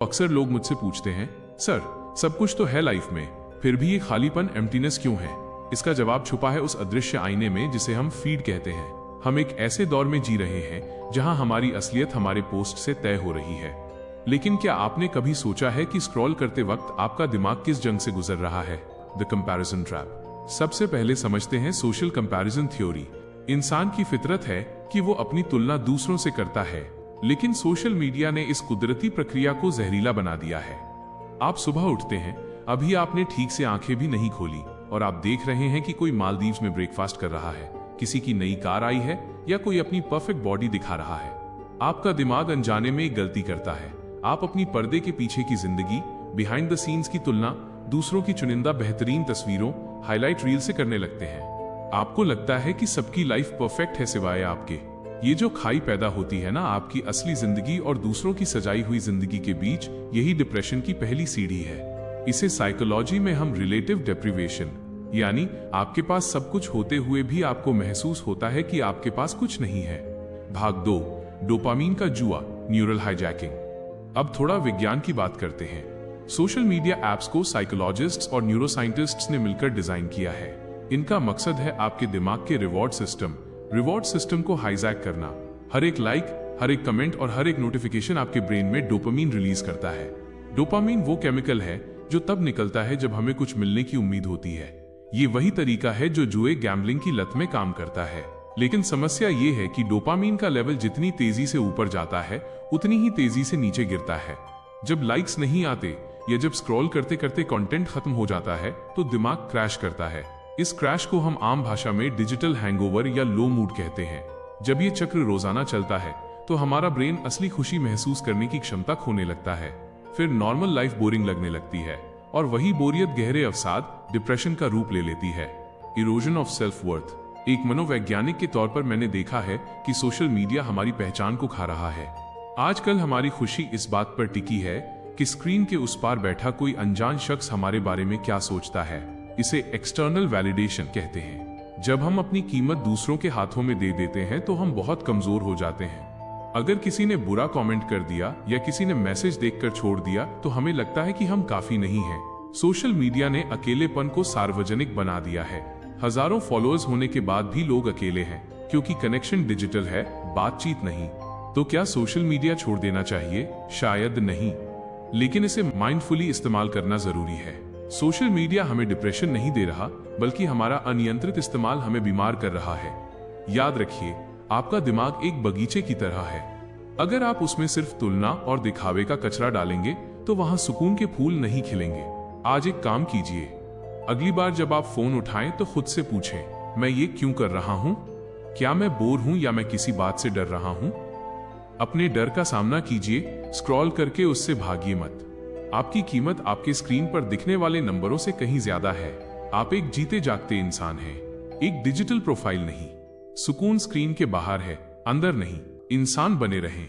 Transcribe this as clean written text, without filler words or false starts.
अक्सर लोग मुझसे पूछते हैं, सर सब कुछ तो है लाइफ में, फिर भी ये खालीपन एम्प्टीनेस क्यों है? इसका जवाब छुपा है उस अदृश्य आईने में जिसे हम फीड कहते हैं। हम एक ऐसे दौर में जी रहे हैं जहां हमारी असलियत हमारे पोस्ट से तय हो रही है। लेकिन क्या आपने कभी सोचा है कि स्क्रॉल करते वक्त आपका दिमाग किस जंग से गुजर रहा है? The comparison trap. सबसे पहले समझते हैं सोशल कंपैरिजन थ्योरी। इंसान की फितरत है कि वो अपनी तुलना दूसरों से करता है, लेकिन सोशल मीडिया ने इस कुदरती प्रक्रिया को जहरीला बना दिया है। आप सुबह उठते हैं, अभी आपने ठीक से आंखें भी नहीं खोली और आप देख रहे हैं कि कोई मालदीव्स में ब्रेकफास्ट कर रहा है, किसी की नई कार आई है या कोई अपनी परफेक्ट बॉडी दिखा रहा है। आपका दिमाग अनजाने में एक गलती करता है। आप अपनी पर्दे के पीछे की जिंदगी, बिहाइंड द सीन्स की तुलना दूसरों की चुनिंदा बेहतरीन तस्वीरों, हाईलाइट रील से करने लगते हैं। आपको लगता है कि सबकी लाइफ परफेक्ट है सिवाय आपके। ये जो खाई पैदा होती है ना आपकी असली जिंदगी और दूसरों की सजाई हुई जिंदगी के बीच, यही डिप्रेशन की पहली सीढ़ी है। इसे साइकोलॉजी में हम रिलेटिव डेप्रिवेशन, यानी आपके पास सब कुछ होते हुए भी आपको महसूस होता है कि आपके पास कुछ नहीं है। भाग 2, डोपामीन का जुआ, न्यूरल हाईजैकिंग। अब थोड़ा विज्ञान की बात करते हैं। सोशल मीडिया एप्स को साइकोलॉजिस्ट्स और न्यूरोसाइंटिस्ट्स ने मिलकर डिजाइन किया है। इनका मकसद है आपके दिमाग के रिवॉर्ड सिस्टम को हाईजैक करना। हर एक लाइक, हर एक कमेंट और हर एक नोटिफिकेशन आपके ब्रेन में डोपामीन रिलीज करता है। डोपामीन वो केमिकल है जो तब निकलता है जब हमें कुछ मिलने की उम्मीद होती है। ये वही तरीका है जो जुए, गैम्बलिंग की लत में काम करता है। लेकिन समस्या ये है कि डोपामीन का लेवल जितनी तेजी से ऊपर जाता है, उतनी ही तेजी से नीचे गिरता है। जब लाइक्स नहीं आते या जब स्क्रॉल करते करते कंटेंट खत्म हो जाता है तो दिमाग क्रैश करता है। इस क्रैश को हम आम भाषा में डिजिटल हैंगओवर या लो मूड कहते हैं। जब ये चक्र रोजाना चलता है तो हमारा ब्रेन असली खुशी महसूस करने की क्षमता खोने लगता है। फिर नॉर्मल लाइफ बोरिंग लगने लगती है और वही बोरियत गहरे अवसाद, डिप्रेशन का रूप ले लेती है। Erosion of self worth. एक मनोवैज्ञानिक के तौर पर मैंने देखा है कि सोशल मीडिया हमारी पहचान को खा रहा है। आजकल हमारी खुशी इस बात पर टिकी है कि स्क्रीन के उस पार बैठा कोई अनजान शख्स हमारे बारे में क्या सोचता है। इसे एक्सटर्नल वैलिडेशन कहते हैं। जब हम अपनी कीमत दूसरों के हाथों में दे देते हैं तो हम बहुत कमजोर हो जाते हैं। अगर किसी ने बुरा कमेंट कर दिया या किसी ने मैसेज देखकर छोड़ दिया तो हमें लगता है कि हम काफी नहीं हैं। सोशल मीडिया ने अकेलेपन को सार्वजनिक बना दिया है। हजारों फॉलोअर्स होने के बाद भी लोग अकेले हैं क्योंकि कनेक्शन डिजिटल है, बातचीत नहीं। तो क्या सोशल मीडिया छोड़ देना चाहिए? शायद नहीं, लेकिन इसे माइंडफुली इस्तेमाल करना जरूरी है। सोशल मीडिया हमें डिप्रेशन नहीं दे रहा, बल्कि हमारा अनियंत्रित इस्तेमाल हमें बीमार कर रहा है। याद रखिए, आपका दिमाग एक बगीचे की तरह है। अगर आप उसमें सिर्फ तुलना और दिखावे का कचरा डालेंगे तो वहां सुकून के फूल नहीं खिलेंगे। आज एक काम कीजिए, अगली बार जब आप फोन उठाएं तो खुद से पूछें, मैं ये क्यों कर रहा हूं? क्या मैं बोर हूं या मैं किसी बात से डर रहा हूं? अपने डर का सामना कीजिए, स्क्रॉल करके उससे भागिए मत। आपकी कीमत आपके स्क्रीन पर दिखने वाले नंबरों से कहीं ज्यादा है। आप एक जीते जागते इंसान हैं, एक डिजिटल प्रोफाइल नहीं। सुकून स्क्रीन के बाहर है, अंदर नहीं। इंसान बने रहें।